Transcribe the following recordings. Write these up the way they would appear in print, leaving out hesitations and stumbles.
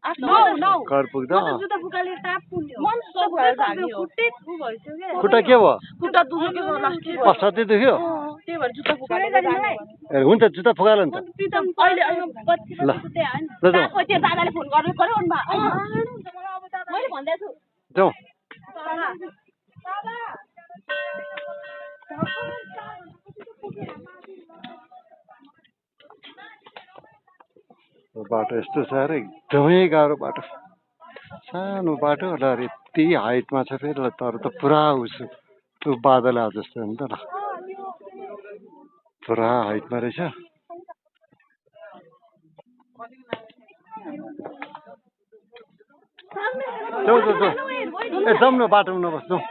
घर पुग्दा जुत्ता फुकाले टाप पुग्यो खुट्टा के भयो खुट्टा दुखेको लास्टै असाध्यै दुख्यो त्यही भएर जुत्ता फुकाले ए हुन्छ जुत्ता फुकाल नि त अहिले ल ल दादाले फोन गर्नु पर्यो मैले भन्दैछु जाउँ बाटो यस्तो छ अरे एकदमै गाह्रो बाटो सानो बाटो ल यति हाइटमा छ फेरि ल तर त पुरा उसो त्यो बादल आए जस्तो हो नि त ल पुरा हाइटमा रहेछ जाउँ जाउँ जाउँ ए जाउँ न बाटोमा नबस् जाउँ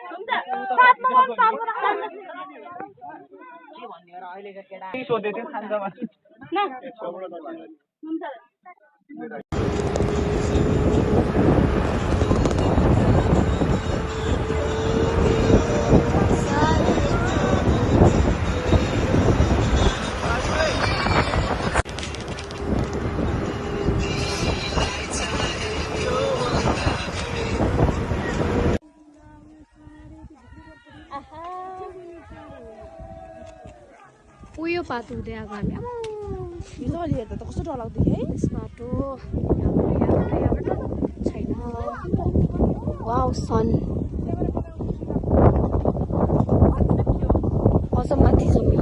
उयो बाटो हुँदै आएको हामी अलि हेर्दा त कस्तो डरलाग्दो थियो है बाटो छैन वाउ सन अझ माथि जाउँ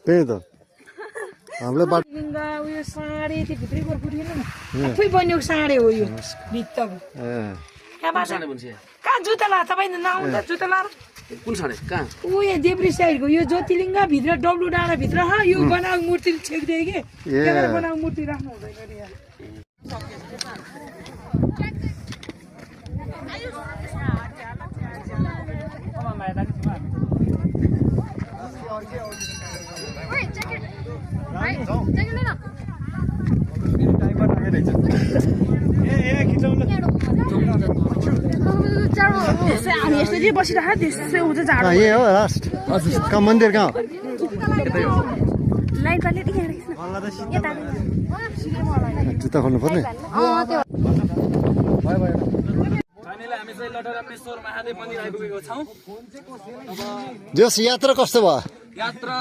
त्यही त हामीलाई बाटो उयो साँडे त्यो भित्रै गोर्खु थिएन नि आफै बनिएको साँडे हो यो भित्ताको कहाँ जुत्ता लाएर तपाईँ नआउँदा जुत्ता लाएर कुन साँडे कहाँ उयो देब्री साइडको यो ज्योतिलिङ्ग भित्र डब्लु डाँडा भित्र यो बनाएको मूर्ति छेक्दै कि त्यहाँ बनाएको मूर्ति राख्नु हुँदैन अरे यहाँ हामी यसरी बसिरह त्यसै हुन्छ झाडो यही हो लास्ट कहाँ मन्दिर कहाँ लाइट गर्ने जुत्ता खोल्नु पर्ने हामी चाहिँ लटरामेश्वर महादेव मन्दिर आइपुगेको छौँ जस यात्रा कस्तो भयो यात्रा